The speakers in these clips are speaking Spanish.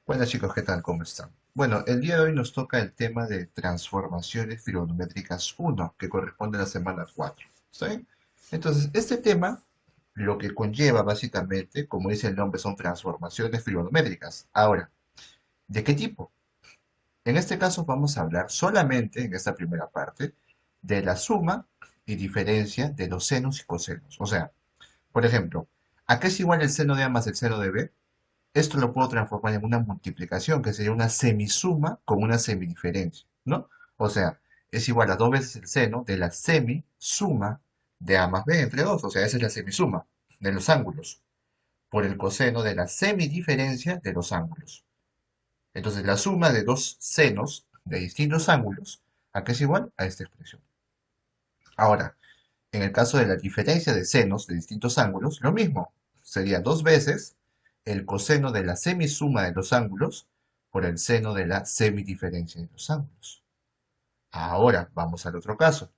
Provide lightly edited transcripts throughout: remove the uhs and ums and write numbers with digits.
Buenas chicos, ¿qué tal? ¿Cómo están? Bueno, el día de hoy nos toca el tema de transformaciones trigonométricas uno, que corresponde a la semana 4. ¿Está bien? Entonces, este tema lo que conlleva básicamente, como dice el nombre, son transformaciones trigonométricas. Ahora, ¿de qué tipo? En este caso vamos a hablar solamente, en esta primera parte, de la suma y diferencia de los senos y cosenos. O sea, por ejemplo, ¿a qué es igual el seno de A más el seno de B? Esto lo puedo transformar en una multiplicación, que sería una semisuma con una semidiferencia, ¿no? O sea, es igual a dos veces el seno de la semisuma de A más B entre 2. O sea, esa es la semisuma de los ángulos, por el coseno de la semidiferencia de los ángulos. Entonces, la suma de dos senos de distintos ángulos, ¿a qué es igual? A esta expresión. Ahora, en el caso de la diferencia de senos de distintos ángulos, lo mismo. Sería dos veces el coseno de la semisuma de los ángulos por el seno de la semidiferencia de los ángulos. Ahora, vamos al otro caso.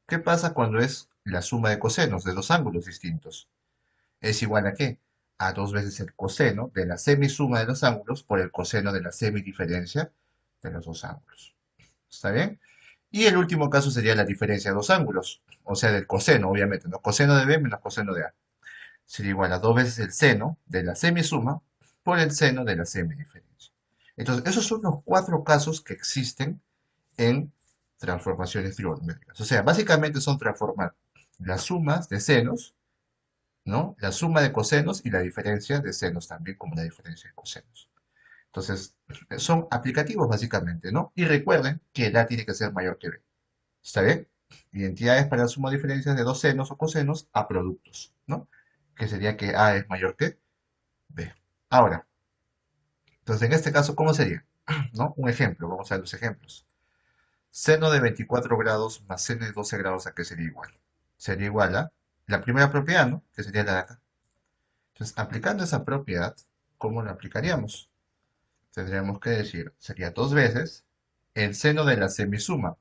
¿Qué pasa cuando es la suma de cosenos de dos ángulos distintos? ¿Es igual a qué? A dos veces el coseno de la semisuma de los ángulos por el coseno de la semidiferencia de los dos ángulos. ¿Está bien? Y el último caso sería la diferencia de dos ángulos, o sea, del coseno, obviamente, ¿no? Coseno de B menos coseno de A. Sería igual a dos veces el seno de la semisuma por el seno de la semidiferencia. Entonces, esos son los cuatro casos que existen en transformaciones trigonométricas. O sea, básicamente son transformar las sumas de senos, ¿no? La suma de cosenos y la diferencia de senos también como la diferencia de cosenos. Entonces, son aplicativos básicamente, ¿no? Y recuerden que el A tiene que ser mayor que B. ¿Está bien? Identidades para la suma de diferencias de dos senos o cosenos a productos, ¿no? Que sería que A es mayor que B. Ahora, entonces en este caso, ¿cómo sería? ¿No? Un ejemplo, vamos a ver los ejemplos. Seno de 24 grados más seno de 12 grados, ¿a qué sería igual? Sería igual a la primera propiedad, ¿no? Que sería la de acá. Entonces, aplicando esa propiedad, ¿cómo la aplicaríamos? Tendríamos que decir, sería dos veces el seno de la semisuma.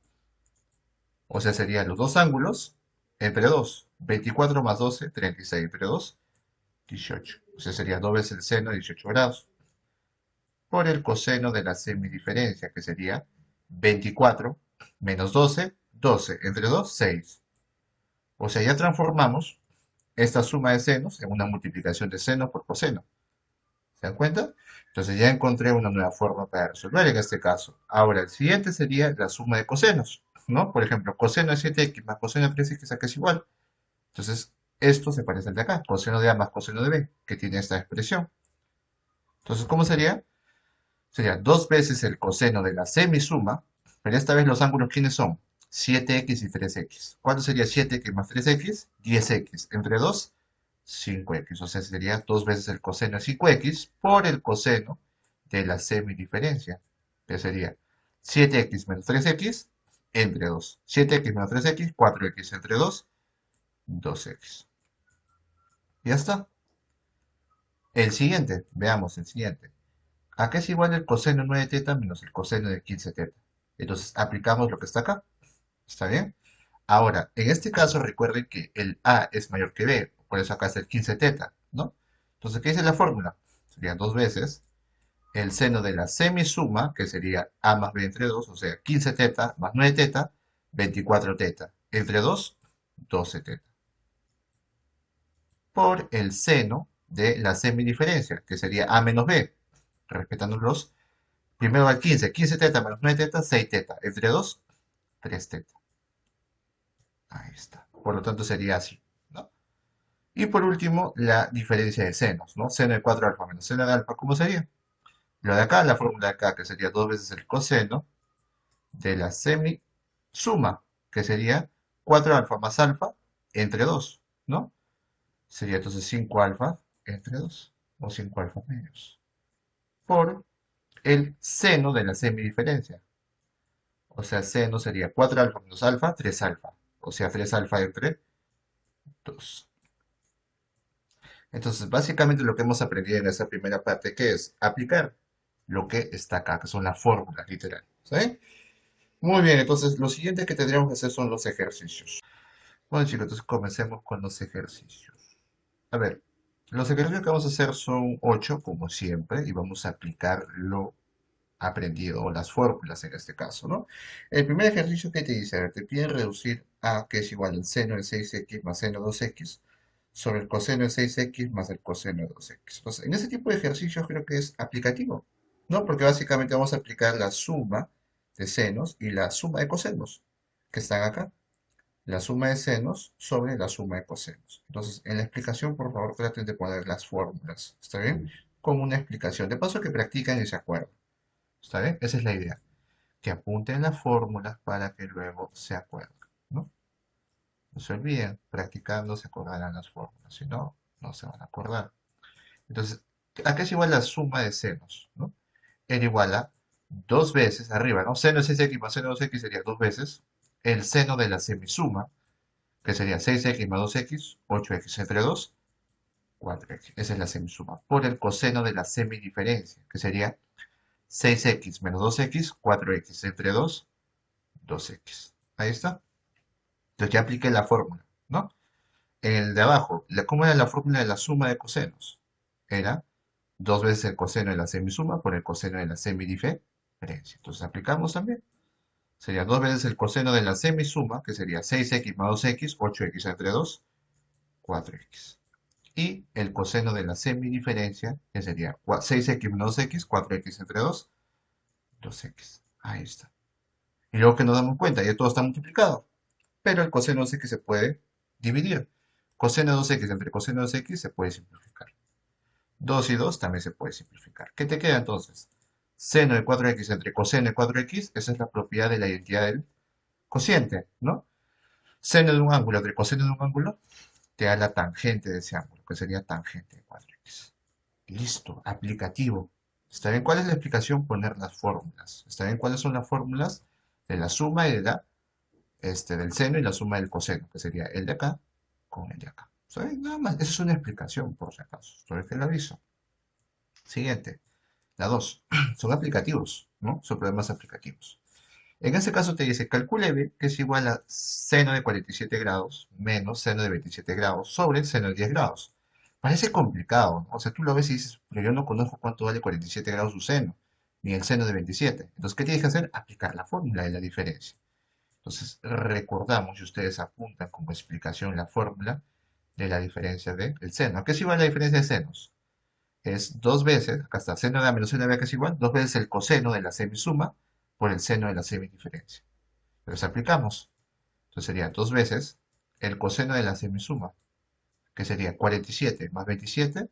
O sea, serían los dos ángulos entre 2. 24 más 12, 36 entre 2, 18. O sea, sería dos veces el seno de 18 grados. Por el coseno de la semidiferencia, que sería 24 menos 12, 12 entre 2, 6. O sea, ya transformamos esta suma de senos en una multiplicación de seno por coseno. ¿Se dan cuenta? Entonces ya encontré una nueva forma para resolver en este caso. Ahora, el siguiente sería la suma de cosenos, ¿no? Por ejemplo, coseno de 7x más coseno de 3x, ¿a qué es igual? Entonces, esto se parece al de acá, coseno de A más coseno de B, que tiene esta expresión. Entonces, ¿cómo sería? Sería dos veces el coseno de la semisuma, pero esta vez los ángulos, ¿quiénes son? 7x y 3x. ¿Cuánto sería 7x más 3x? 10x. Entre 2, 5x. O sea, sería dos veces el coseno de 5x por el coseno de la semidiferencia, que sería 7x menos 3x entre 2. 7x menos 3x, 4x entre 2, 2x. Ya está. El siguiente, veamos el siguiente. ¿A qué es igual el coseno de 9 teta menos el coseno de 15 teta? Entonces aplicamos lo que está acá. ¿Está bien? Ahora, en este caso recuerden que el A es mayor que B, por eso acá es el 15 teta, ¿no? Entonces, ¿qué dice la fórmula? Sería dos veces el seno de la semisuma, que sería A más B entre 2, o sea, 15 teta más 9 teta, 24 teta. Entre 2, 12 teta. Por el seno de la semidiferencia, que sería A menos B, respetándolos. Primero va el 15. 15 teta menos 9 teta, 6 teta. Entre 2, 3 teta. Ahí está. Por lo tanto sería así, ¿no? Y por último, la diferencia de senos, ¿no? Seno de 4 alfa menos seno de alfa, ¿cómo sería? Lo de acá, la fórmula de acá, que sería dos veces el coseno de la semisuma, que sería 4 alfa más alfa entre 2, ¿no? Sería entonces 5 alfa entre 2, o 5 alfa menos, por el seno de la semidiferencia. O sea, seno sería 4 alfa menos alfa, 3 alfa. O sea, 3 alfa entre 2. Entonces, básicamente lo que hemos aprendido en esa primera parte, que es aplicar lo que está acá, que son las fórmulas literales. ¿Sí? Muy bien, entonces lo siguiente que tendríamos que hacer son los ejercicios. Bueno, chicos, entonces comencemos con los ejercicios. A ver, Los ejercicios que vamos a hacer son 8, como siempre, y vamos a aplicar lo aprendido, o las fórmulas en este caso, ¿no? El primer ejercicio que te dice, a ver, te piden reducir a, que es igual al seno de 6x más seno de 2x, sobre el coseno de 6x más el coseno de 2x. Entonces, en ese tipo de ejercicios creo que es aplicativo, ¿no? Porque básicamente vamos a aplicar la suma de senos y la suma de cosenos, que están acá. La suma de senos sobre la suma de cosenos. Entonces, en la explicación, por favor, traten de poner las fórmulas, ¿está bien? Como una explicación. De paso que practican y se acuerdan, ¿está bien? Esa es la idea, que apunten las fórmulas para que luego se acuerden, ¿no? No se olviden, practicando se acordarán las fórmulas, si no, no se van a acordar. Entonces, ¿a qué es igual la suma de senos? ¿No? Era igual a dos veces arriba, ¿no? Seno de 6x más seno de 2x sería dos veces el seno de la semisuma, que sería 6x más 2x, 8x entre 2, 4x. Esa es la semisuma. Por el coseno de la semidiferencia, que sería 6x menos 2x, 4x entre 2, 2x. Ahí está. Entonces ya apliqué la fórmula, ¿no? En el de abajo, ¿cómo era la fórmula de la suma de cosenos? Era dos veces el coseno de la semisuma por el coseno de la semidiferencia. Entonces aplicamos también. Sería dos veces el coseno de la semisuma, que sería 6x más 2x, 8x entre 2, 4x. Y el coseno de la semidiferencia, que sería 6x menos 2x, 4x entre 2, 2x. Ahí está. Y luego que nos damos cuenta, ya todo está multiplicado. Pero el coseno de 2x se puede dividir. Coseno de 2x entre coseno de 2x se puede simplificar. 2 y 2 también se puede simplificar. ¿Qué te queda entonces? Seno de 4x entre coseno de 4x, esa es la propiedad de la identidad del cociente, ¿no? Seno de un ángulo entre coseno de un ángulo te da la tangente de ese ángulo, que sería tangente de 4x. Listo, aplicativo. ¿Está bien? ¿Cuál es la explicación? Poner las fórmulas. ¿Está bien? ¿Cuáles son las fórmulas? De la suma y de del seno y la suma del coseno, que sería el de acá con el de acá. ¿Está bien? Nada más. Esa es una explicación, por si acaso. Solo que lo aviso. Siguiente. La 2. Son aplicativos, ¿no? Son problemas aplicativos. En ese caso te dice, calcule B, que es igual a seno de 47 grados menos seno de 27 grados sobre seno de 10 grados. Parece complicado, ¿no? O sea, tú lo ves y dices, pero yo no conozco cuánto vale 47 grados su seno, ni el seno de 27. Entonces, ¿qué tienes que hacer? Aplicar la fórmula de la diferencia. Entonces, recordamos, y ustedes apuntan como explicación la fórmula de la diferencia del seno. ¿A qué es igual la diferencia de senos? Es dos veces, acá está, seno de A menos seno de B, que es igual, dos veces el coseno de la semisuma por el seno de la semidiferencia. Pero si aplicamos, entonces sería dos veces el coseno de la semisuma, que sería 47 más 27,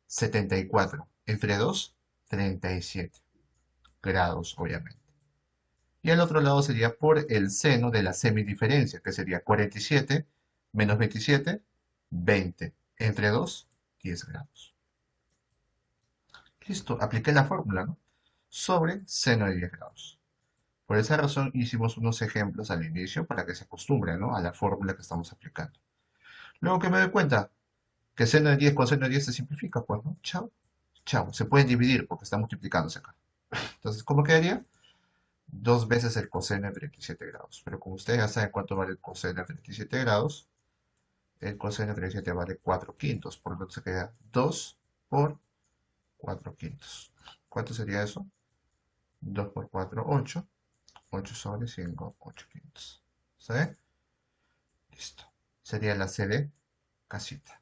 74. Entre 2, 37 grados, obviamente. Y el otro lado sería por el seno de la semidiferencia, que sería 47 menos 27, 20. Entre 2, 10 grados. Listo, apliqué la fórmula, ¿no? Sobre seno de 10 grados. Por esa razón hicimos unos ejemplos al inicio para que se acostumbren, ¿no? A la fórmula que estamos aplicando. Luego que me doy cuenta que seno de 10 con seno de 10 se simplifica, pues, ¿no? Chao, chao. Se pueden dividir porque están multiplicándose acá. Entonces, ¿cómo quedaría? Dos veces el coseno de 37 grados. Pero como ustedes ya saben cuánto vale el coseno de 37 grados, el coseno de 37 vale 4 quintos. Por lo tanto, se queda 2 por 4 quintos. ¿Cuánto sería eso? 2 por 4, 8. 8 sobre 5, 8 quintos. ¿Sabe? Listo. Sería la C de casita.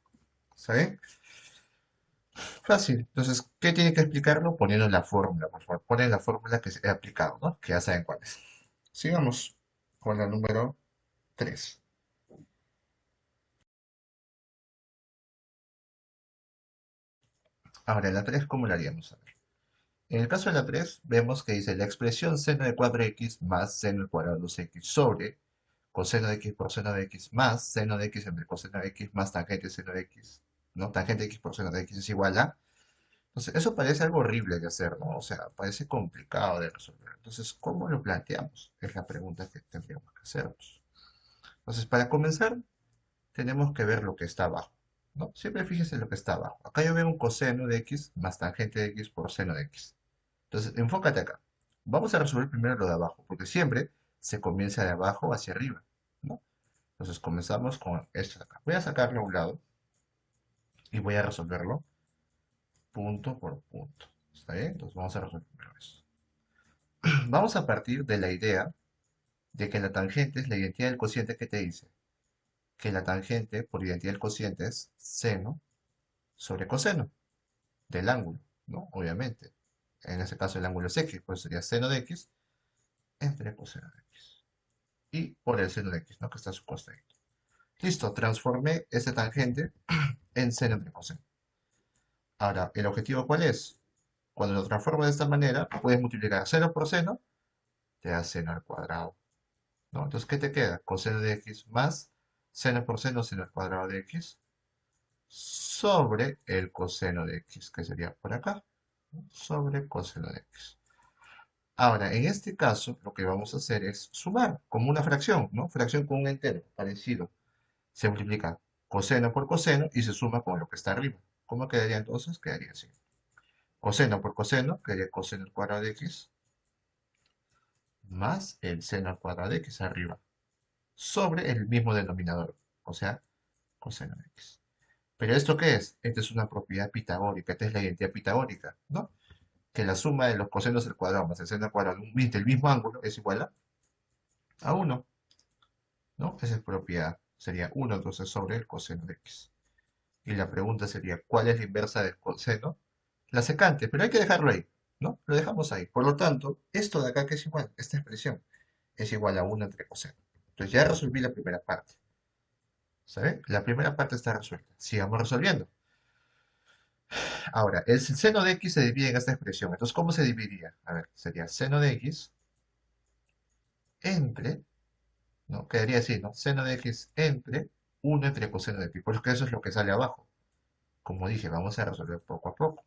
¿Sabe? Fácil. Entonces, ¿qué tiene que explicarlo? Poniendo la fórmula, por favor. Ponen la fórmula que he aplicado, ¿no? Que ya saben cuál es. Sigamos con la número 3. Ahora, la 3, ¿cómo la haríamos? A ver. En el caso de la 3, vemos que dice la expresión seno de 4x más seno al cuadrado de 2x sobre coseno de x por seno de x más seno de x entre coseno de x más tangente seno de x, ¿no? Tangente de x por seno de x es igual a. Entonces, eso parece algo horrible de hacer, ¿no? O sea, parece complicado de resolver. Entonces, ¿cómo lo planteamos? Es la pregunta que tendríamos que hacernos. Entonces, para comenzar, tenemos que ver lo que está abajo, ¿no? Siempre fíjese en lo que está abajo. Acá yo veo un coseno de x más tangente de x por seno de x. Entonces, enfócate acá. Vamos a resolver primero lo de abajo, porque siempre se comienza de abajo hacia arriba, ¿no? Entonces, comenzamos con esto de acá. Voy a sacarlo a un lado y voy a resolverlo punto por punto. ¿Está bien? Entonces vamos a resolver primero eso. Vamos a partir de la idea de que la tangente es la identidad del cociente que te dice que la tangente por identidad del cociente es seno sobre coseno del ángulo, ¿no? Obviamente. En ese caso el ángulo es x, pues sería seno de x entre coseno de x. Y por el seno de x, ¿no? Que está a su costadito. Listo, transformé ese tangente en seno entre coseno. Ahora, ¿el objetivo cuál es? Cuando lo transformo de esta manera, puedes multiplicar seno por seno, te da seno al cuadrado, ¿no? Entonces, ¿qué te queda? Coseno de x más seno por seno al cuadrado de x, sobre el coseno de x, que sería por acá, ¿no? Sobre coseno de x. Ahora, en este caso, lo que vamos a hacer es sumar, como una fracción, ¿no? Fracción con un entero, parecido. Se multiplica coseno por coseno y se suma con lo que está arriba. ¿Cómo quedaría entonces? Quedaría así. Coseno por coseno, quedaría coseno al cuadrado de x, más el seno al cuadrado de x arriba, sobre el mismo denominador, o sea, coseno de x. ¿Pero esto qué es? Esta es una propiedad pitagórica, esta es la identidad pitagórica, ¿no? Que la suma de los cosenos al cuadrado más el seno al cuadrado del mismo ángulo es igual a 1, ¿no? Esa es propiedad, sería 1 entonces sobre el coseno de x. Y la pregunta sería, ¿cuál es la inversa del coseno? La secante, pero hay que dejarlo ahí, ¿no? Lo dejamos ahí. Por lo tanto, esto de acá que es igual, esta expresión, es igual a 1 entre coseno. Entonces ya resolví la primera parte, ¿sabe? La primera parte está resuelta. Sigamos resolviendo. Ahora, el seno de x se divide en esta expresión. Entonces, ¿cómo se dividiría? A ver, sería seno de x entre, ¿no? Quedaría así, ¿no? Seno de x entre 1 entre coseno de x. Porque eso es lo que sale abajo. Como dije, vamos a resolver poco a poco.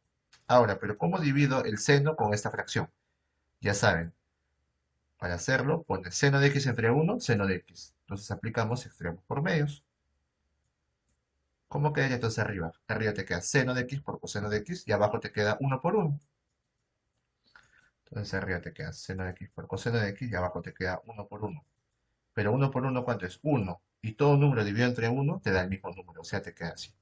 Ahora, pero ¿cómo divido el seno con esta fracción? Ya saben, para hacerlo, pones seno de x entre 1, seno de x. Entonces aplicamos extremos por medios. ¿Cómo quedaría entonces arriba? Arriba te queda seno de x por coseno de x y abajo te queda 1 por 1. Entonces arriba te queda seno de x por coseno de x y abajo te queda 1 por 1. Pero 1 por 1, ¿cuánto es? 1. Y todo número dividido entre 1 te da el mismo número, o sea, te queda así.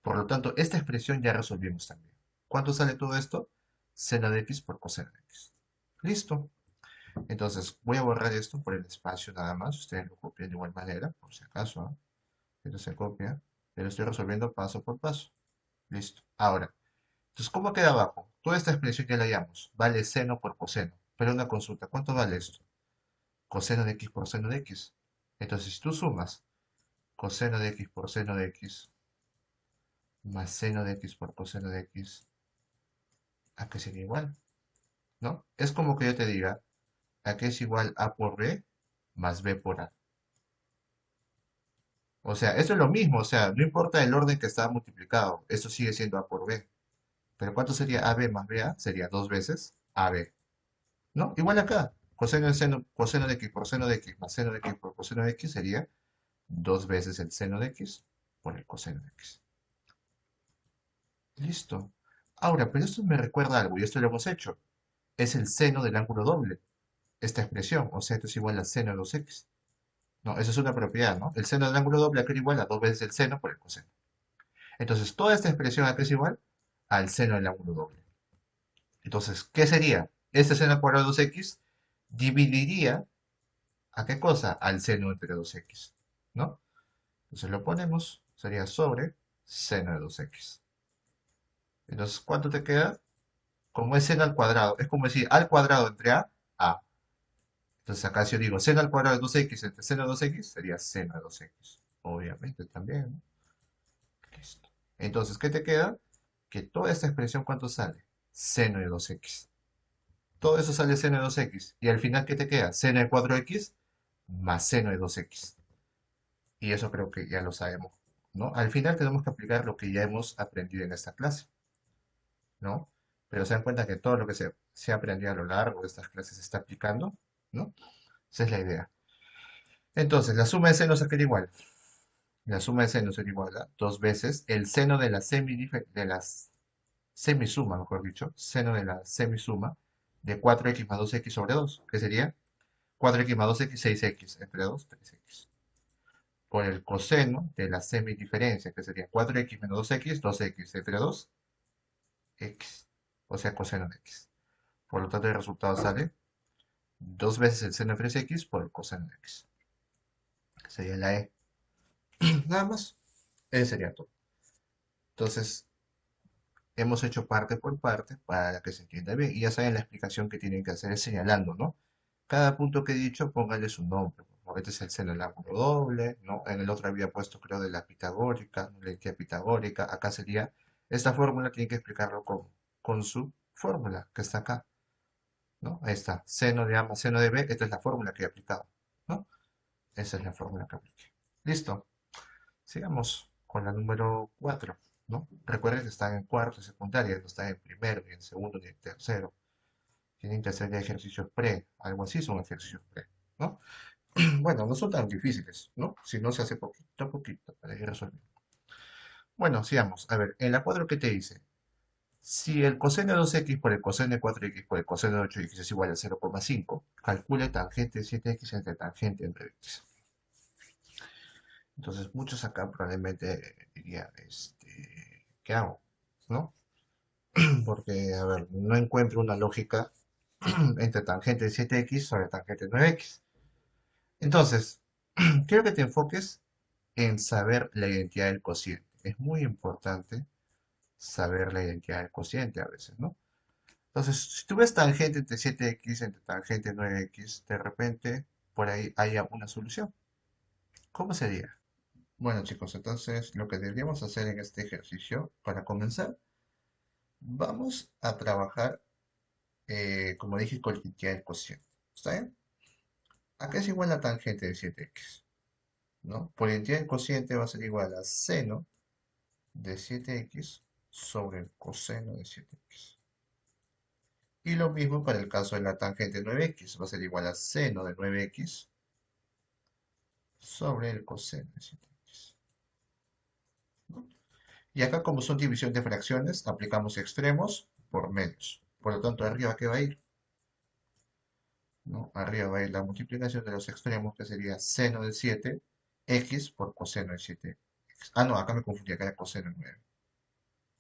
Por lo tanto, esta expresión ya resolvimos también. ¿Cuánto sale todo esto? Seno de x por coseno de x. Listo. Entonces, voy a borrar esto por el espacio nada más. Ustedes lo copian de igual manera, por si acaso, ¿no? Esto se copia. Pero estoy resolviendo paso por paso. Listo. Ahora, entonces, ¿cómo queda abajo? Toda esta expresión ya la hallamos. Vale seno por coseno. Pero una consulta, ¿cuánto vale esto? Coseno de x por seno de x. Entonces, si tú sumas coseno de x por seno de x más seno de x por coseno de x, ¿a qué sería igual? ¿No? Es como que yo te diga, ¿a qué es igual a por b más b por a? O sea, esto es lo mismo, o sea, no importa el orden que está multiplicado, esto sigue siendo a por b. Pero ¿cuánto sería ab más ba? Sería dos veces ab, ¿no? Igual acá, coseno de x por seno de x más seno de x por coseno de x sería dos veces el seno de x por el coseno de x. Listo. Ahora, pero esto me recuerda algo, y esto lo hemos hecho. Es el seno del ángulo doble, esta expresión, o sea, esto es igual a seno de 2x. No, eso es una propiedad, ¿no? El seno del ángulo doble acá era igual a dos veces el seno por el coseno. Entonces, toda esta expresión acá es igual al seno del ángulo doble. Entonces, ¿qué sería? Este seno al cuadrado de 2x dividiría ¿a qué cosa? Al seno entre 2x, ¿no? Entonces lo ponemos, sería sobre seno de 2x. Entonces, ¿cuánto te queda? Como es seno al cuadrado, es como decir al cuadrado entre a. Entonces acá si yo digo seno al cuadrado de 2x entre seno de 2x, sería seno de 2x. Obviamente también, ¿no? Listo. Entonces, ¿qué te queda? Que toda esta expresión, ¿cuánto sale? Seno de 2x. Todo eso sale seno de 2x. Y al final, ¿qué te queda? Seno de 4x más seno de 2x. Y eso creo que ya lo sabemos, ¿no? Al final tenemos que aplicar lo que ya hemos aprendido en esta clase, ¿no? Pero se dan cuenta que todo lo que se ha aprendido a lo largo de estas clases se está aplicando, ¿no? Esa es la idea. Entonces, la suma de senos sería igual. La suma de senos sería igual a dos veces el seno de la semisuma, mejor dicho, seno de la semisuma de 4x más 2x sobre 2, que sería 4x más 2x, 6x, entre 2, 3x. por el coseno de la semidiferencia, que sería 4x menos 2x, 2x entre 2, x, o sea, coseno de x. Por lo tanto, el resultado sale 2 veces el seno de 3x por el coseno de x. Sería la e. Nada más. Ese sería todo. Entonces, hemos hecho parte por parte para que se entienda bien. Y ya saben la explicación que tienen que hacer es señalando, ¿no? Cada punto que he dicho, póngale su nombre. Este es el seno del ángulo doble, ¿no? En el otro había puesto, creo, de la pitagórica, la identidad pitagórica. Acá sería, esta fórmula tiene que explicarlo con su fórmula, que está acá, ¿no? Ahí está, seno de A más seno de B, esta es la fórmula que he aplicado, ¿no? Esa es la fórmula que apliqué. Listo. Sigamos con la número 4, ¿no? Recuerden que están en cuarto y secundaria, no están en primero, ni en segundo, ni en tercero. Tienen que hacer ya ejercicios pre, algo así son ejercicios pre, ¿no? Bueno, no son tan difíciles, ¿no? Si no se hace poquito a poquito para ir resolviendo. Bueno, sigamos. A ver, en la 4, ¿qué te dice? Si el coseno de 2x por el coseno de 4x por el coseno de 8x es igual a 0,5, calcule tangente de 7x entre tangente de 9x. Entonces, muchos acá probablemente dirían, ¿qué hago? ¿No? Porque, a ver, no encuentro una lógica entre tangente de 7x sobre tangente de 9x. Entonces, quiero que te enfoques en saber la identidad del cociente. Es muy importante saber la identidad del cociente a veces, ¿no? Entonces, si tú ves tangente entre 7x entre tangente de 9x, de repente por ahí haya una solución. ¿Cómo sería? Bueno, chicos, entonces lo que deberíamos hacer en este ejercicio, para comenzar, vamos a trabajar, como dije, con la identidad del cociente. ¿Está bien? Acá es igual a tangente de 7x, ¿no? Por identidad del cociente va a ser igual a seno de 7x sobre el coseno de 7x. Y lo mismo para el caso de la tangente de 9x, va a ser igual a seno de 9x sobre el coseno de 7x, ¿no? Y acá, como son división de fracciones, aplicamos extremos por medios. Por lo tanto, arriba, ¿qué va a ir? ¿No? Arriba va a ir la multiplicación de los extremos, que sería seno de 7x por coseno de 7x. Ah, no, acá me confundí, acá era coseno de 9,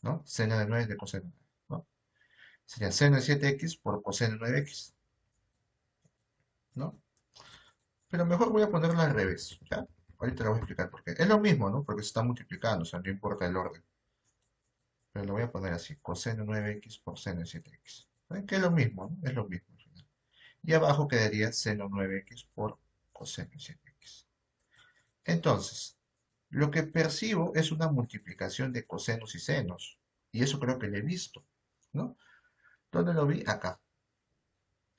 ¿no? Seno de 9 de coseno de 9, ¿no? Sería seno de 7x por coseno de 9x, ¿no? Pero mejor voy a ponerlo al revés, ¿ya? Ahorita lo voy a explicar por qué. Es lo mismo, ¿no? Porque se está multiplicando, o sea, no importa el orden. Pero lo voy a poner así, coseno 9x por seno de 7x. ¿Ven? Que es lo mismo, ¿no? Es lo mismo al final. Y abajo quedaría seno 9x por coseno de 7x. Entonces, lo que percibo es una multiplicación de cosenos y senos. Y eso creo que lo he visto, ¿no? ¿Dónde lo vi? Acá.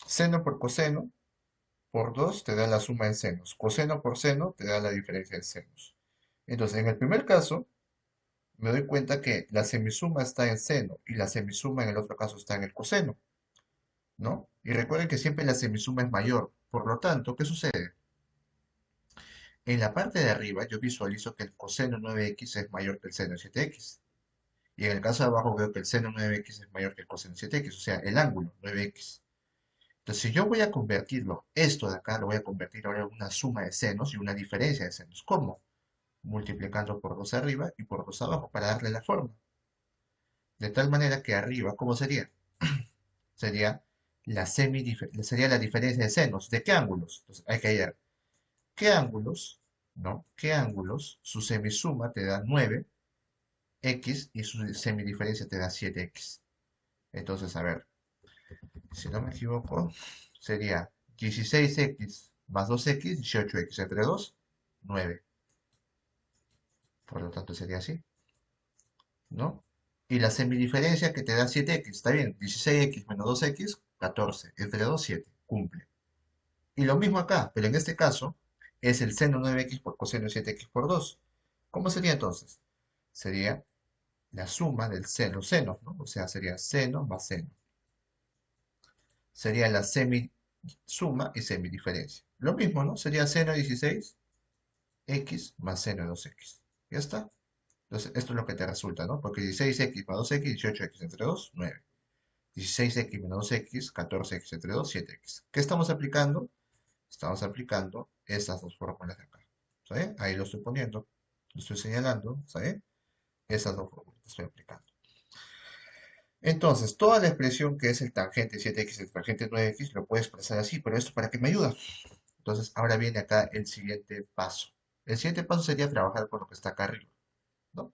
Seno por coseno por 2 te da la suma de senos. Coseno por seno te da la diferencia de senos. Entonces, en el primer caso, me doy cuenta que la semisuma está en seno y la semisuma en el otro caso está en el coseno, ¿no? Y recuerden que siempre la semisuma es mayor. Por lo tanto, ¿qué sucede? En la parte de arriba yo visualizo que el coseno 9x es mayor que el seno 7x. Y en el caso de abajo veo que el seno 9x es mayor que el coseno 7x, o sea, el ángulo 9x. Entonces, si yo voy a convertirlo, esto de acá lo voy a convertir ahora en una suma de senos y una diferencia de senos. ¿Cómo? Multiplicando por 2 arriba y por 2 abajo para darle la forma. De tal manera que arriba, ¿cómo sería? Sería sería la diferencia de senos. ¿De qué ángulos? Entonces hay que hallar qué ángulos, ¿no? ¿Qué ángulos? Su semisuma te da 9x y su semidiferencia te da 7x. Entonces, a ver, si no me equivoco, sería 16x más 2x, 18x entre 2, 9. Por lo tanto, sería así, ¿no? Y la semidiferencia que te da 7x, está bien, 16x menos 2x, 14, entre 2, 7, cumple. Y lo mismo acá, pero en este caso es el seno 9x por coseno de 7x por 2. ¿Cómo sería entonces? Sería la suma del seno, senos, ¿no? O sea, sería seno más seno. Sería la semisuma y semidiferencia. Lo mismo, ¿no? Sería seno de 16x más seno de 2x. ¿Ya está? Entonces, esto es lo que te resulta, ¿no? Porque 16x más 2x, 18x entre 2, 9. 16x menos 2x, 14x entre 2, 7x. ¿Qué estamos aplicando? Estamos aplicando estas dos fórmulas de acá. ¿Sabe? Ahí lo estoy poniendo, lo estoy señalando, ¿sabe? Esas dos fórmulas que estoy aplicando. Entonces, toda la expresión que es el tangente 7x, el tangente 9x, lo puedes expresar así, pero ¿esto para qué me ayuda? Entonces, ahora viene acá el siguiente paso. El siguiente paso sería trabajar con lo que está acá arriba, ¿no?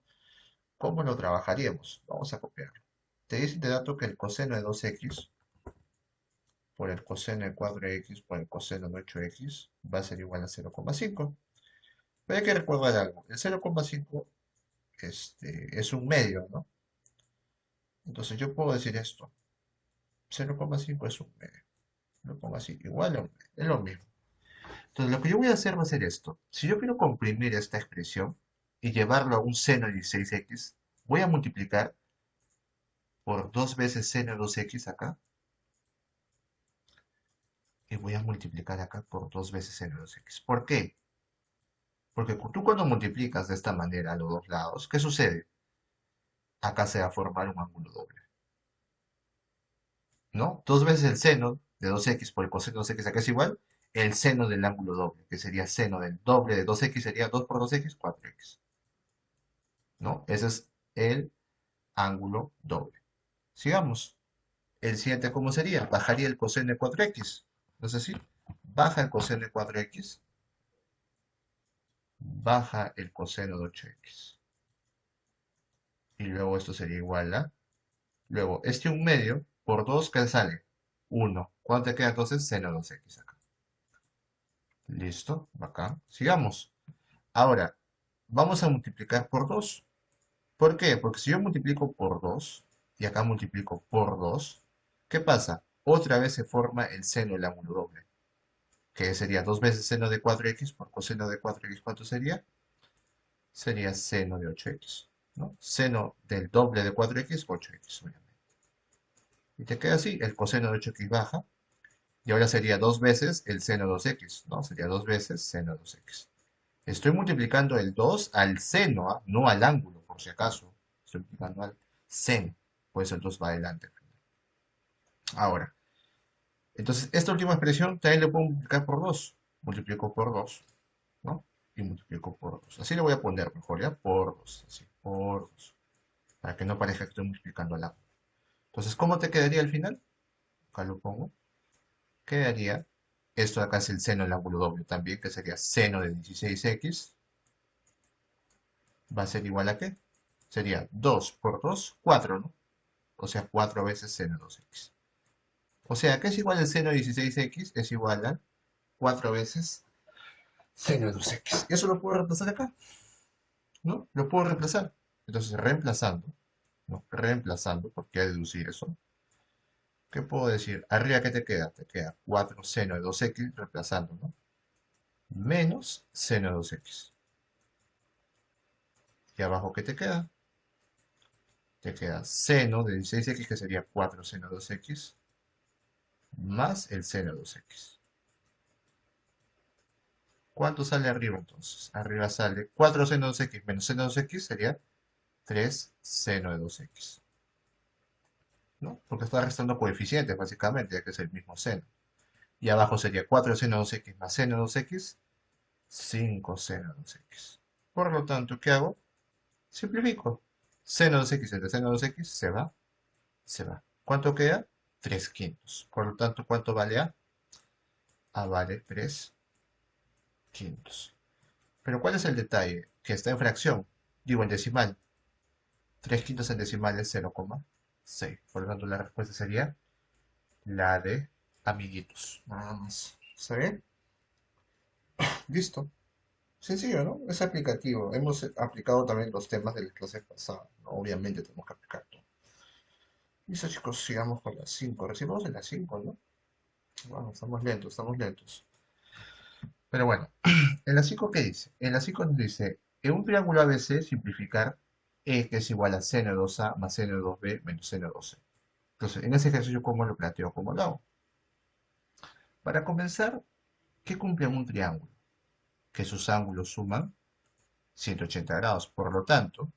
¿Cómo lo trabajaríamos? Vamos a copiarlo. Te dice de dato que el coseno de 2x por el coseno de 4x por el coseno de 8x va a ser igual a 0,5. Pero hay que recordar algo. El 0,5 es un medio, ¿no? Entonces yo puedo decir esto. 0,5 es un medio. Lo pongo así, igual a un medio. Es lo mismo. Entonces lo que yo voy a hacer va a ser esto. Si yo quiero comprimir esta expresión y llevarlo a un seno de 16x, voy a multiplicar por 2 veces seno de 2x acá. Y voy a multiplicar acá por 2 veces seno de 2x. ¿Por qué? Porque tú cuando multiplicas de esta manera a los dos lados, ¿qué sucede? Acá se va a formar un ángulo doble, ¿no? Dos veces el seno de 2x por el coseno de 2x acá es igual el seno del ángulo doble, que sería seno del doble de 2x, sería 2 por 2x, 4x, ¿no? Ese es el ángulo doble. Sigamos. El siguiente, ¿cómo sería? Bajaría el coseno de 4x. Entonces, sí, baja el coseno de 4x, baja el coseno de 8x. Y luego esto sería igual a. Luego, este un medio por 2, ¿qué sale? 1. ¿Cuánto te queda entonces? Seno de 2x acá. Listo, bacán. Sigamos. Ahora, vamos a multiplicar por 2. ¿Por qué? Porque si yo multiplico por 2 y acá multiplico por 2, ¿qué pasa? Otra vez se forma el seno del ángulo doble, que sería 2 veces seno de 4x por coseno de 4x. ¿Cuánto sería? Sería seno de 8x, ¿no? Seno del doble de 4x, 8x, obviamente. Y te queda así, el coseno de 8x baja, y ahora sería 2 veces el seno de 2x, ¿no? Sería 2 veces seno de 2x. Estoy multiplicando el 2 al seno, ¿ah? No al ángulo, por si acaso. Estoy multiplicando al seno. Por eso el 2 va adelante. Ahora, entonces esta última expresión también le puedo multiplicar por 2. Multiplico por 2, ¿no? Y multiplico por 2. Así le voy a poner mejor, ¿ya? Por 2, así, por 2. Para que no parezca que estoy multiplicando al ángulo. Entonces, ¿cómo te quedaría al final? Acá lo pongo. Quedaría, esto de acá es el seno del ángulo doble también, que sería seno de 16x, va a ser igual a ¿qué? Sería 2 por 2, 4, ¿no? O sea, 4 veces seno de 2x. O sea, ¿qué es igual al seno de 16x? Es igual a 4 veces seno de 2x. Eso lo puedo reemplazar acá, ¿no? Lo puedo reemplazar. Entonces, reemplazando, ¿no? Reemplazando, porque hay que deducir eso. ¿Qué puedo decir? Arriba, ¿qué te queda? Te queda 4 seno de 2x, reemplazando, ¿no? Menos seno de 2x. Y abajo, ¿qué te queda? Te queda seno de 16x, que sería 4 seno de 2x, más el seno de 2x. ¿Cuánto sale arriba entonces? Arriba sale 4 seno de 2x menos seno de 2x sería 3 seno de 2x, ¿no? Porque está restando coeficientes, básicamente, ya que es el mismo seno. Y abajo sería 4 seno de 2x más seno de 2x, 5 seno de 2x. Por lo tanto, ¿qué hago? Simplifico. Seno de 2x entre seno de 2x se va, se va. ¿Cuánto queda? 3 quintos. Por lo tanto, ¿cuánto vale A? A vale 3 quintos. Pero ¿cuál es el detalle? Que está en fracción, digo en decimal. 3 quintos en decimal es 0,6. Por lo tanto, la respuesta sería la de amiguitos. Nada más. ¿Está bien? Listo. Sencillo, ¿no? Es aplicativo. Hemos aplicado también los temas de las clases pasadas, ¿no? Obviamente tenemos que aplicar todo. Listo, chicos, sigamos con las 5. Recién vamos en las 5, ¿no? Bueno, estamos lentos, estamos lentos. Pero bueno, en la 5, ¿qué dice? En la 5 nos dice, en un triángulo ABC simplificar E, que es igual a seno de 2A más seno de 2B menos seno de 2C. Entonces, en ese ejercicio, ¿cómo lo planteo? ¿Cómo lo hago? Para comenzar, ¿qué cumple un triángulo? Que sus ángulos suman 180 grados. Por lo tanto,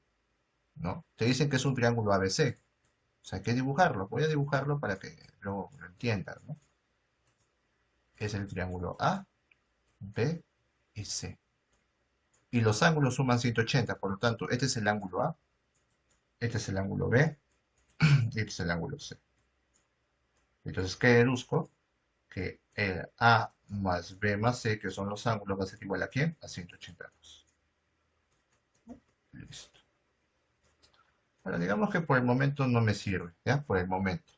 ¿no? Te dicen que es un triángulo ABC. O sea, hay que dibujarlo. Voy a dibujarlo para que lo entiendan, ¿no? Es el triángulo A, B y C. y los ángulos suman 180, por lo tanto, este es el ángulo A, este es el ángulo B, y este es el ángulo C. Entonces, ¿qué deduzco? Que el A más B más C, que son los ángulos, va a ser igual a ¿quién? A 180 grados. Listo. Ahora, digamos que por el momento no me sirve, ¿ya? Por el momento.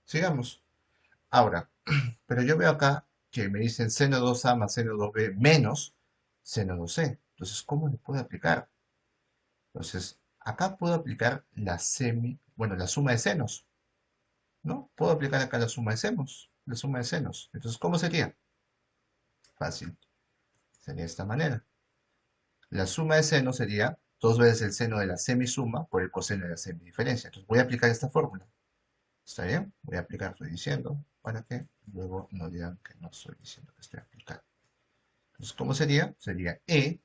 Sigamos. Ahora, pero yo veo acá que me dicen seno 2A más seno 2B menos seno 2C. Entonces, ¿cómo le puedo aplicar? Entonces, acá puedo aplicar bueno, la suma de senos, ¿no? Puedo aplicar acá la suma de senos, la suma de senos. Entonces, ¿cómo sería? Fácil. Sería de esta manera. La suma de senos sería 2 veces el seno de la semisuma por el coseno de la semidiferencia. Entonces, voy a aplicar esta fórmula. ¿Está bien? Voy a aplicar, estoy diciendo, para que luego no digan que no estoy diciendo que estoy aplicando. Entonces, ¿cómo sería? Sería E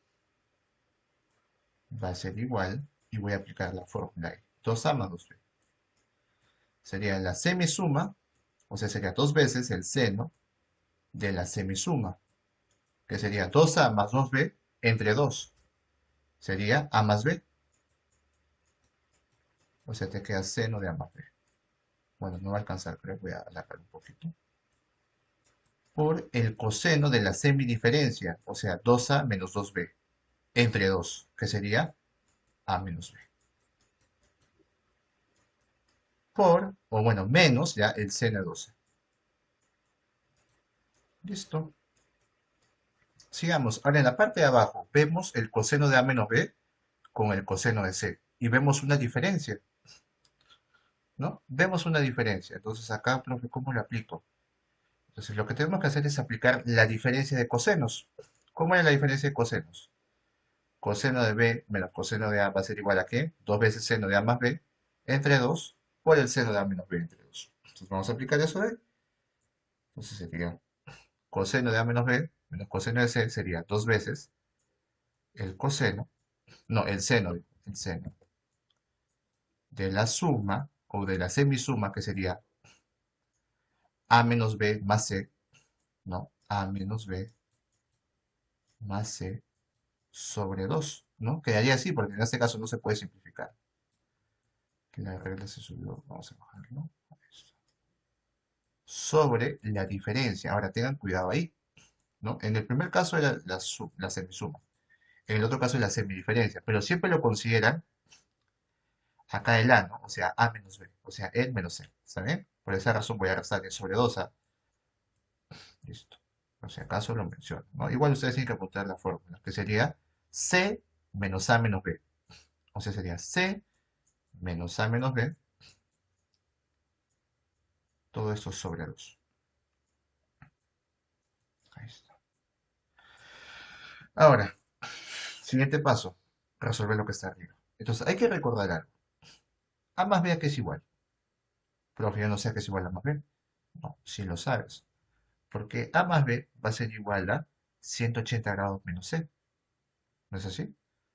va a ser igual, y voy a aplicar la fórmula E. 2A más 2B. Sería la semisuma, o sea, sería 2 veces el seno de la semisuma, que sería 2A más 2B entre 2. Sería A más B. O sea, te queda seno de A más B. Bueno, no va a alcanzar, pero voy a alargar un poquito. Por el coseno de la semidiferencia, o sea, 2A menos 2B, entre 2, que sería A menos B. O bueno, menos ya el seno de 12. Listo. Sigamos. Ahora en la parte de abajo vemos el coseno de A menos B con el coseno de C. Y vemos una diferencia, ¿no? Vemos una diferencia. Entonces acá, profe, ¿cómo lo aplico? Entonces lo que tenemos que hacer es aplicar la diferencia de cosenos. ¿Cómo es la diferencia de cosenos? Coseno de B menos coseno de A va a ser igual a ¿qué? 2 veces seno de A más B entre 2 por el seno de A menos B entre 2. Entonces vamos a aplicar eso de. Entonces sería coseno de A menos B menos coseno de C sería 2 veces el coseno, no, el seno de la suma o de la semisuma que sería A menos B más C, ¿no? A menos B más C sobre 2, ¿no? Quedaría así porque en este caso no se puede simplificar. Que la regla se subió, vamos a bajarlo. Ahí está. Sobre la diferencia. Ahora tengan cuidado ahí, ¿no? En el primer caso era la semisuma. En el otro caso es la semidiferencia. Pero siempre lo consideran acá el A, ¿no? O sea, A menos B. O sea, el menos C. ¿Está bien? Por esa razón voy a restar el sobre 2A. Listo. Por si acaso lo menciono, ¿no? Igual ustedes tienen que apuntar la fórmula, que sería C menos A menos B. O sea, sería C menos A menos B. Todo esto sobre 2. Ahí está. Ahora, siguiente paso, resolver lo que está arriba. Entonces, hay que recordar algo. A más B, ¿a qué es igual? Profe, yo no sé a qué es igual a más B. No, sí lo sabes. Porque A más B va a ser igual a 180 grados menos C. ¿No es así?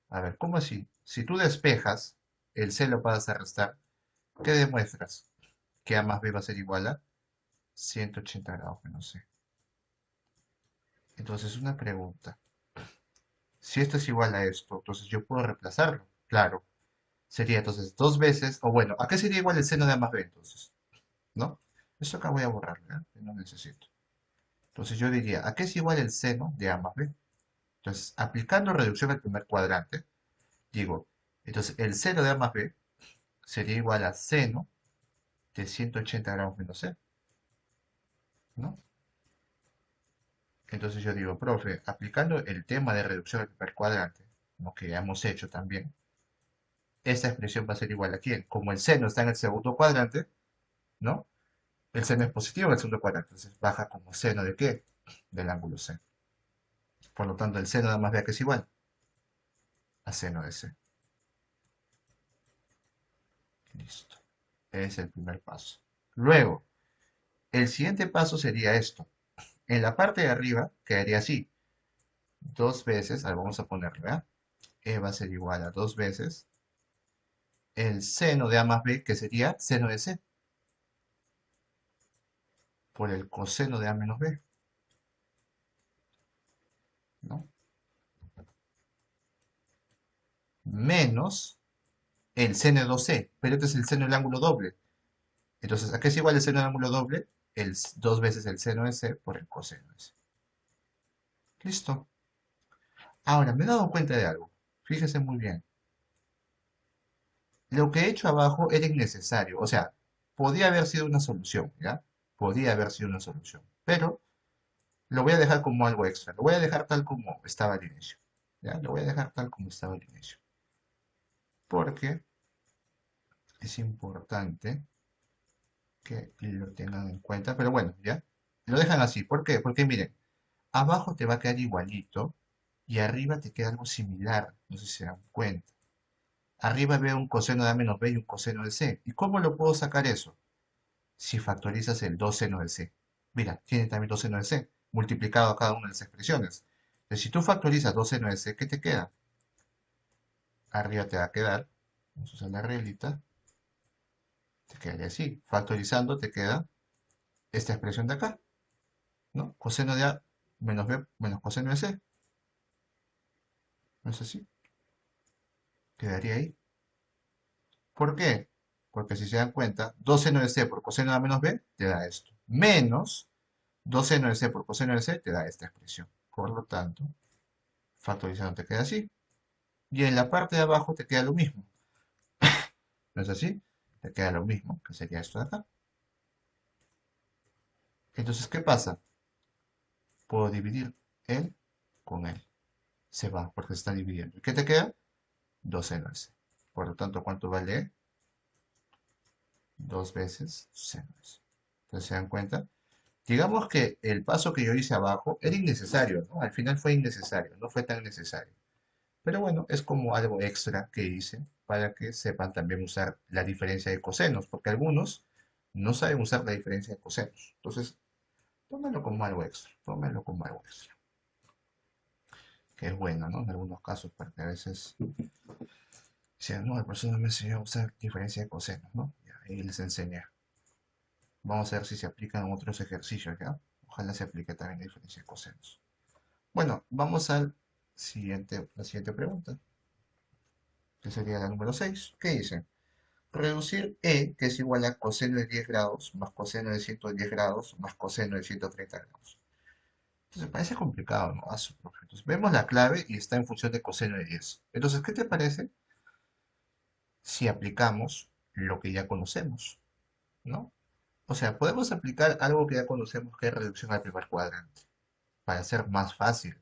A ver, ¿cómo así? Si tú despejas, el C lo vas a restar, ¿qué demuestras? Que A más B va a ser igual a 180 grados menos C. Entonces, una pregunta. Si esto es igual a esto, entonces yo puedo reemplazarlo. Claro. Sería entonces 2 veces, o bueno, ¿a qué sería igual el seno de A más B entonces? ¿No? Esto acá voy a borrarlo, ¿ya? Que no necesito. Entonces yo diría, ¿a qué es igual el seno de A más B? Entonces, aplicando reducción al primer cuadrante, digo, entonces el seno de A más B sería igual a seno de 180 grados menos C, ¿no? Entonces yo digo, profe, aplicando el tema de reducción al primer cuadrante, como que ya hemos hecho también, esta expresión va a ser igual a quién. Como el seno está en el segundo cuadrante, ¿no? El seno es positivo en el segundo cuadrante, entonces baja como seno de qué? Del ángulo C. Por lo tanto, el seno de A más B que es igual a seno de C. Listo. Es el primer paso. Luego, el siguiente paso sería esto. En la parte de arriba quedaría así. 2 veces, ahora vamos a ponerlo, ¿verdad? E va a ser igual a 2 veces el seno de A más B, que sería seno de C, por el coseno de A menos B, ¿no? menos el seno de 2c, pero este es el seno del ángulo doble. Entonces, ¿a qué es igual el seno del ángulo doble? Dos veces el seno de c por el coseno de c. Listo. Ahora, me he dado cuenta de algo. Fíjese muy bien. Lo que he hecho abajo era innecesario. O sea, podía haber sido una solución, ¿ya? Podía haber sido una solución. Pero lo voy a dejar como algo extra. Lo voy a dejar tal como estaba al inicio. ¿Ya? Lo voy a dejar tal como estaba al inicio. Porque es importante que lo tengan en cuenta. Pero bueno, ¿ya? Lo dejan así. ¿Por qué? Porque miren, abajo te va a quedar igualito y arriba te queda algo similar. No sé si se dan cuenta. Arriba veo un coseno de A menos B y un coseno de C. ¿Y cómo lo puedo sacar eso? Si factorizas el 2 seno de C. Mira, tiene también 2 seno de C, multiplicado a cada una de las expresiones. Entonces, si tú factorizas 2 seno de C, ¿qué te queda? Arriba te va a quedar, vamos a usar la reglita, te quedaría así. Factorizando te queda esta expresión de acá, ¿no? Coseno de A menos B menos coseno de C. ¿No es así? Quedaría ahí. ¿Por qué? Porque si se dan cuenta, 2 seno de C por coseno de A menos B te da esto. Menos 2 seno de C por coseno de C te da esta expresión. Por lo tanto, factorizando te queda así. Y en la parte de abajo te queda lo mismo. ¿No es así? Te queda lo mismo, que sería esto de acá. Entonces, ¿qué pasa? Puedo dividir él con él. Se va, porque se está dividiendo. ¿Y qué te queda? 2 seno de C. Por lo tanto, ¿cuánto vale? Dos veces seno de C. Entonces, ¿se dan cuenta? Digamos que el paso que yo hice abajo era innecesario, ¿no? Al final fue innecesario, no fue tan necesario. Pero bueno, es como algo extra que hice para que sepan también usar la diferencia de cosenos, porque algunos no saben usar la diferencia de cosenos. Entonces, tómenlo como algo extra, tómenlo como algo extra, que es bueno, ¿no? En algunos casos, porque a veces dicen, no, el profesor no me enseñó a usar diferencia de cosenos, ¿no? Y ahí les enseñé. Vamos a ver si se aplican en otros ejercicios, ¿ya? Ojalá se aplique también la diferencia de cosenos. Bueno, vamos la siguiente pregunta, que sería la número 6. ¿Qué dice? Reducir E, que es igual a coseno de 10 grados, más coseno de 110 grados, más coseno de 130 grados. Entonces parece complicado, ¿no? Profe. Entonces vemos la clave y está en función de coseno de 10. Entonces, ¿qué te parece si aplicamos lo que ya conocemos, ¿no? O sea, podemos aplicar algo que ya conocemos que es reducción al primer cuadrante, para hacer más fácil,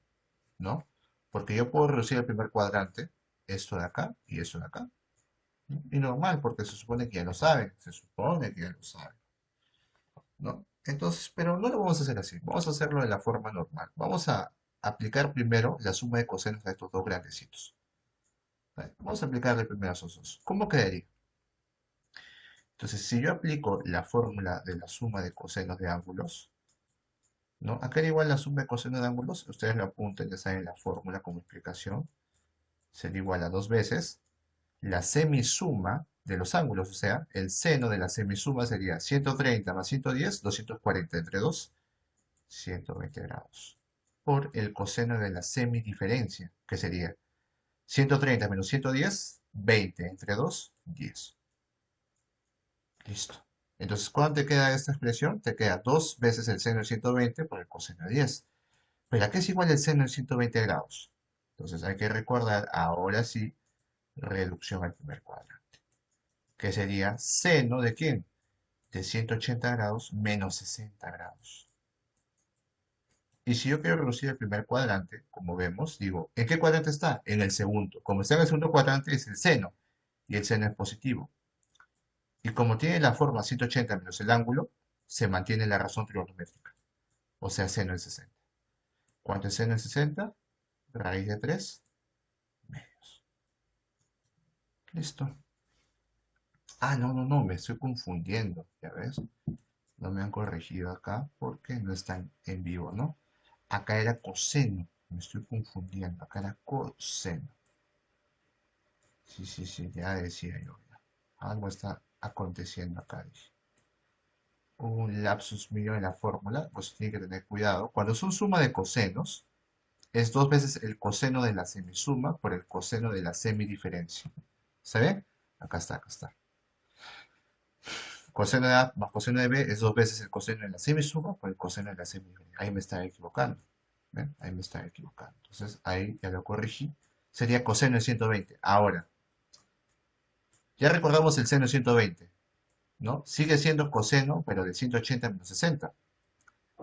¿no? Porque yo puedo reducir el primer cuadrante, esto de acá y esto de acá, ¿no? Y normal, porque se supone que ya lo saben, se supone que ya lo saben. ¿No? Entonces, pero no lo vamos a hacer así, vamos a hacerlo de la forma normal. Vamos a aplicar primero la suma de cosenos a estos dos grandecitos. ¿Vale? Vamos a aplicarle primero a esos dos. ¿Cómo quedaría? Entonces, si yo aplico la fórmula de la suma de cosenos de ángulos, ¿no? Acá era igual la suma de cosenos de ángulos, ustedes lo apuntan, ya saben la fórmula como explicación, sería igual a dos veces la semisuma de los ángulos, o sea, el seno de la semisuma sería 130 más 110, 240 entre 2, 120 grados, por el coseno de la semidiferencia, que sería 130 menos 110, 20 entre 2, 10. Listo. Entonces, ¿cuánto te queda esta expresión? Te queda dos veces el seno de 120 por el coseno de 10. ¿Pero a qué es igual el seno de 120 grados? Entonces hay que recordar, ahora sí, reducción al primer cuadrante, que sería seno de quién? De 180 grados menos 60 grados. Y si yo quiero reducir el primer cuadrante, como vemos, digo, ¿en qué cuadrante está? En el segundo. Como está en el segundo cuadrante es el seno, y el seno es positivo. Y como tiene la forma 180 menos el ángulo, se mantiene la razón trigonométrica, o sea, seno es 60. ¿Cuánto es seno en 60? Raíz de 3 medios. Listo. Ah, no, no, no, me estoy confundiendo, ¿ya ves? No me han corregido acá porque no están en vivo, ¿no? Acá era coseno, me estoy confundiendo, acá era coseno. Sí, sí, sí, ya decía yo. Algo está aconteciendo acá. Dije. Un lapsus mío en la fórmula, pues tiene que tener cuidado. Cuando son suma de cosenos, es dos veces el coseno de la semisuma por el coseno de la semidiferencia. ¿Se ve? Acá está, acá está. Coseno de A más coseno de B es dos veces el coseno de la semisuma por el coseno de la semidiferencia. Ahí me estaba equivocando. ¿Ven? Ahí me estaba equivocando. Entonces, ahí ya lo corregí. Sería coseno de 120. Ahora, ya recordamos el seno de 120, ¿no? Sigue siendo coseno, pero de 180 menos 60.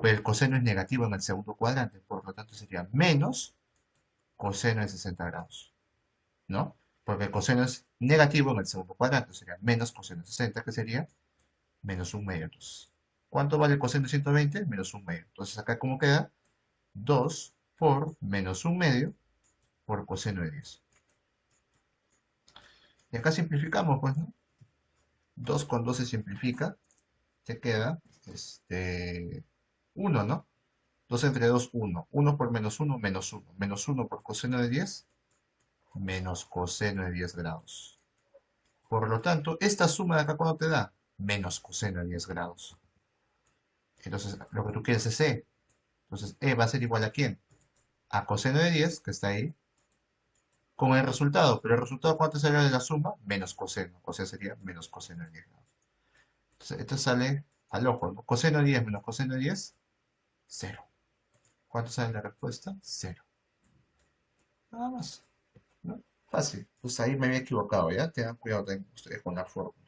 Pero el coseno es negativo en el segundo cuadrante, por lo tanto sería menos coseno de 60 grados, ¿no? Porque el coseno es negativo en el segundo cuadrante, sería menos coseno de 60, que sería menos un medio. Entonces, ¿cuánto vale el coseno de 120? Menos un medio. Entonces, acá, ¿cómo queda? 2 por menos un medio por coseno de 10. Y acá simplificamos, pues, ¿no? 2 con 2 se simplifica, te queda 1, ¿no? 2 entre 2, 1. 1 por menos 1, menos 1. Menos 1 por coseno de 10, menos coseno de 10 grados. Por lo tanto, esta suma de acá, ¿cuánto te da? Menos coseno de 10 grados. Entonces, lo que tú quieres es E. Entonces, E va a ser igual a ¿quién? A coseno de 10, que está ahí, con el resultado. Pero el resultado, ¿cuánto sería de la suma? Menos coseno. O sea, sería menos coseno de 10 grados. Entonces, esto sale al ojo, ¿no? Coseno de 10 menos coseno de 10, 0. ¿Cuánto sale la respuesta? 0. Nada más, ¿no? Fácil. Pues ahí me había equivocado, ¿ya? Tengan cuidado también ustedes con la fórmula.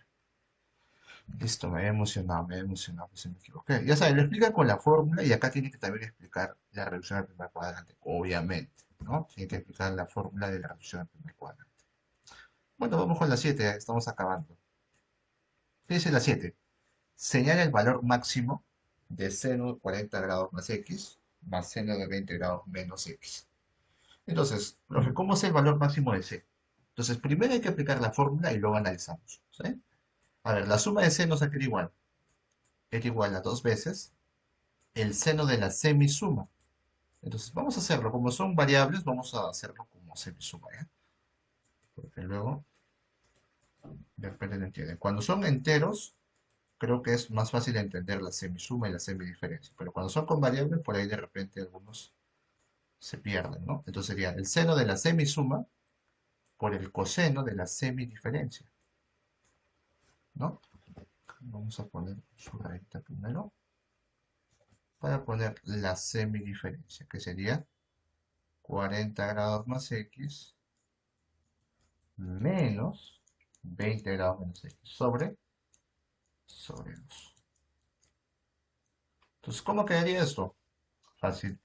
Listo, me había emocionado, pues se me equivoqué. Ya saben, lo explican con la fórmula y acá tiene que también explicar la reducción al primer cuadrante, obviamente, ¿no? Tiene que explicar la fórmula de la reducción al primer cuadrante. Bueno, vamos con la 7, ya estamos acabando. ¿Qué dice la 7? Señala el valor máximo de seno de 40 grados más x más seno de 20 grados menos x. Entonces, profe, ¿cómo es el valor máximo de c? Entonces, primero hay que aplicar la fórmula y luego analizamos, ¿sí? A ver, la suma de senos aquí era igual a dos veces el seno de la semisuma. Entonces, vamos a hacerlo. Como son variables, vamos a hacerlo como semisuma, ¿ya? Porque luego, de repente no entienden. Cuando son enteros, creo que es más fácil entender la semisuma y la semidiferencia. Pero cuando son con variables, por ahí de repente algunos se pierden, ¿no? Entonces sería el seno de la semisuma por el coseno de la semidiferencia, ¿no? Vamos a poner su recta primero para poner la semidiferencia, que sería 40 grados más x menos 20 grados menos x sobre 2. Entonces, ¿cómo quedaría esto? Fácil.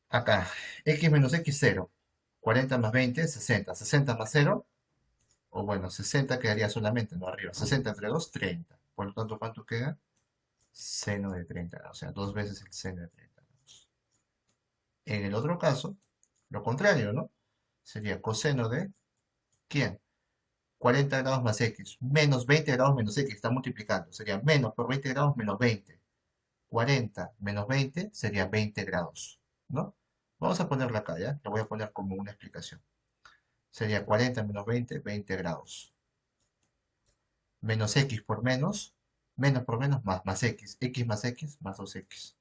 Acá, x menos x, 0. 40 más 20, 60. 60 más 0, o bueno, 60 quedaría solamente, no arriba. 60 entre 2, 30. Por lo tanto, ¿cuánto queda? Seno de 30 grados, o sea, dos veces el seno de 30 grados. En el otro caso, lo contrario, ¿no? Sería coseno de, ¿quién? 40 grados más x, menos 20 grados menos x, está multiplicando. Sería menos por 20 grados menos 20. 40 menos 20 sería 20 grados, ¿no? Vamos a ponerlo acá, ¿ya? Lo voy a poner como una explicación. Sería 40 menos 20, 20 grados. Menos x por menos por menos, más x más x, más 2x.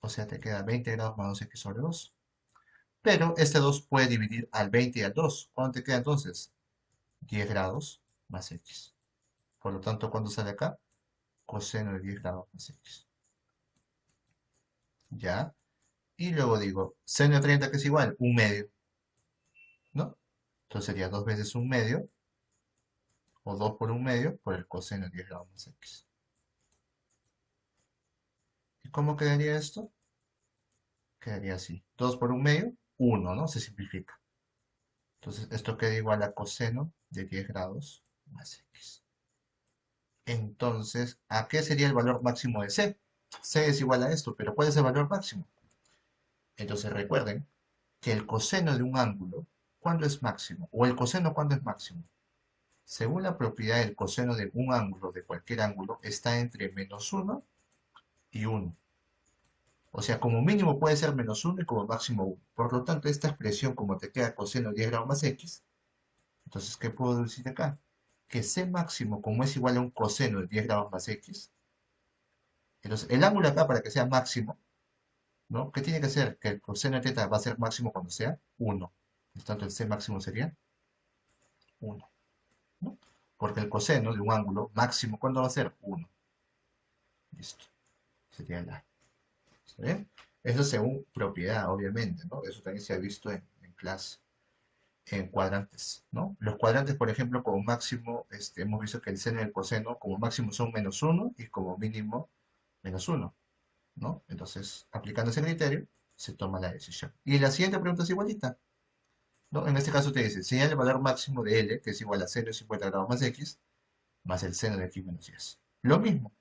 O sea, te queda 20 grados más 2x sobre 2. Pero este 2 puede dividir al 20 y al 2. ¿Cuánto te queda entonces? 10 grados más x. Por lo tanto, ¿cuánto sale acá? Coseno de 10 grados más x. ¿Ya? Y luego digo, seno de 30 que es igual, un medio, ¿no? Entonces sería 2 veces un medio, o 2 por un medio, por el coseno de 10 grados más x. ¿Y cómo quedaría esto? Quedaría así. 2 por un medio, 1, ¿no? Se simplifica. Entonces esto queda igual a coseno de 10 grados más x. Entonces, ¿a qué sería el valor máximo de c? C es igual a esto, pero ¿cuál es el valor máximo? Entonces recuerden que el coseno de un ángulo, ¿cuándo es máximo? O el coseno, ¿cuándo es máximo? Según la propiedad del coseno de un ángulo, de cualquier ángulo, está entre menos 1 y 1. O sea, como mínimo puede ser menos 1 y como máximo 1. Por lo tanto, esta expresión, como te queda coseno de 10 grados más x, entonces, ¿qué puedo decir acá? Que c máximo, como es igual a un coseno de 10 grados más x, entonces el ángulo acá para que sea máximo ¿no? ¿Qué tiene que ser? Que el coseno de teta va a ser máximo cuando sea 1. Por lo tanto, el C máximo sería 1, ¿no? Porque el coseno de un ángulo máximo, ¿cuándo va a ser? 1. Listo. Sería la. ¿Está bien? Eso según propiedad, obviamente, ¿no? Eso también se ha visto en clase, en cuadrantes, ¿no? Los cuadrantes, por ejemplo, como máximo, hemos visto que el seno y el coseno como máximo son -1 y como mínimo -1, ¿no? Entonces, aplicando ese criterio, se toma la decisión. Y la siguiente pregunta es igualita, ¿no? En este caso te dice, señala el valor máximo de L, que es igual a seno de 50 grados más X, más el seno de X menos 10. Lo mismo,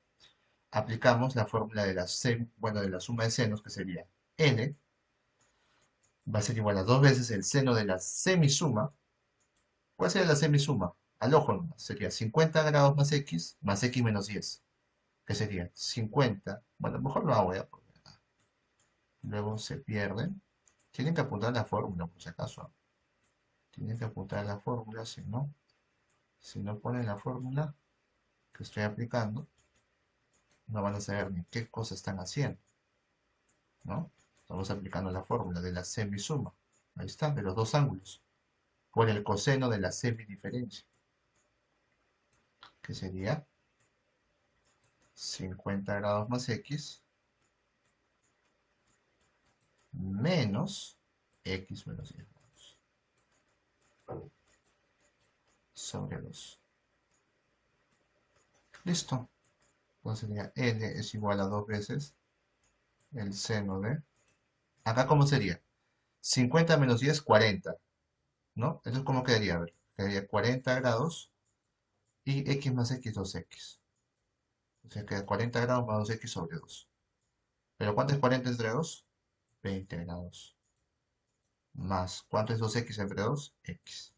aplicamos la fórmula de la, bueno, de la suma de senos, que sería N, va a ser igual a dos veces el seno de la semisuma. ¿Cuál sería la semisuma? Al ojo nomás, sería 50 grados más X menos 10, que sería 50, bueno, mejor lo hago ya, porque luego se pierde. Tienen que apuntar la fórmula, por si acaso. Tienen que apuntar la fórmula, si no ponen la fórmula que estoy aplicando, no van a saber ni qué cosa están haciendo, ¿no? Estamos aplicando la fórmula de la semisuma. Ahí está, de los dos ángulos, por el coseno de la semidiferencia, que sería 50 grados más X menos X menos 10 grados sobre 2. Listo. Entonces sería N es igual a dos veces el seno de. Acá, ¿cómo sería? 50 menos 10, 40, ¿no? Entonces, ¿cómo quedaría? A ver, quedaría 40 grados y X más X, 2X. O sea, queda 40 grados más 2X sobre 2. ¿Pero cuánto es 40 entre 2? 20 grados. Más, ¿cuánto es 2X entre 2? X.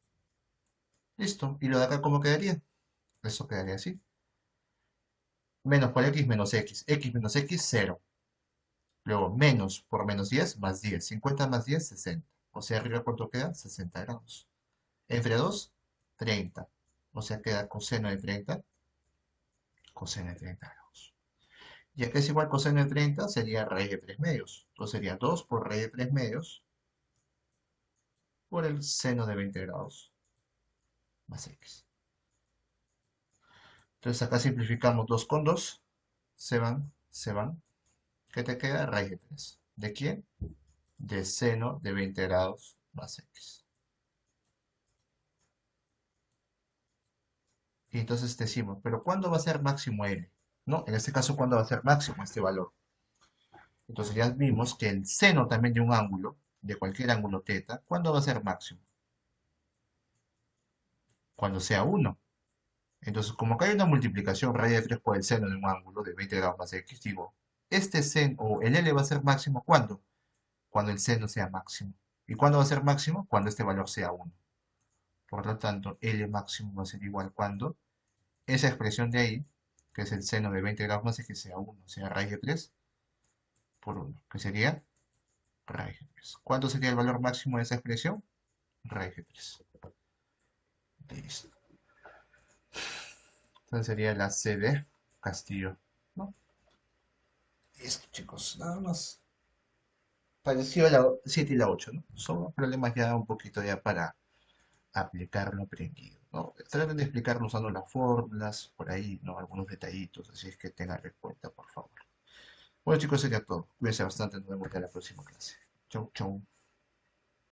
Listo. ¿Y lo de acá cómo quedaría? Eso quedaría así. Menos por X menos X. X menos X, 0. Luego, menos por menos 10 más 10. 50 más 10, 60. O sea, arriba cuánto queda? 60 grados. Entre 2, 30. O sea, queda coseno de 30. Coseno de 30 grados. Y acá es igual coseno de 30, sería raíz de 3 medios. Entonces sería 2 por raíz de 3 medios por el seno de 20 grados más X. Entonces acá simplificamos 2 con 2. Se van, se van. ¿Qué te queda? Raíz de 3. ¿De quién? De seno de 20 grados más X. Y entonces decimos, ¿pero cuándo va a ser máximo L? ¿No? En este caso, ¿cuándo va a ser máximo este valor? Entonces ya vimos que el seno también de un ángulo, de cualquier ángulo teta, ¿cuándo va a ser máximo? Cuando sea 1. Entonces, como acá hay una multiplicación raíz de 3 por el seno de un ángulo de 20 grados más X, digo, este seno, o el L va a ser máximo, ¿cuándo? Cuando el seno sea máximo. ¿Y cuándo va a ser máximo? Cuando este valor sea 1. Por lo tanto, L máximo va a ser igual cuando esa expresión de ahí, que es el seno de 20 grados más X, sea 1, sea raíz de 3 por 1, que sería raíz de 3. ¿Cuánto sería el valor máximo de esa expresión? Raíz de 3. Listo. Entonces sería la C de Castillo, ¿no? Listo, chicos, nada más. Pareció la 7 y la 8, ¿no? Son problemas ya un poquito ya para aplicar lo aprendido, ¿no? Traten de explicarlo usando las fórmulas, por ahí, ¿no? Algunos detallitos, así es que tengan en cuenta, por favor. Bueno, chicos, sería todo. Cuídense bastante, nos vemos en la próxima clase. Chau, chau.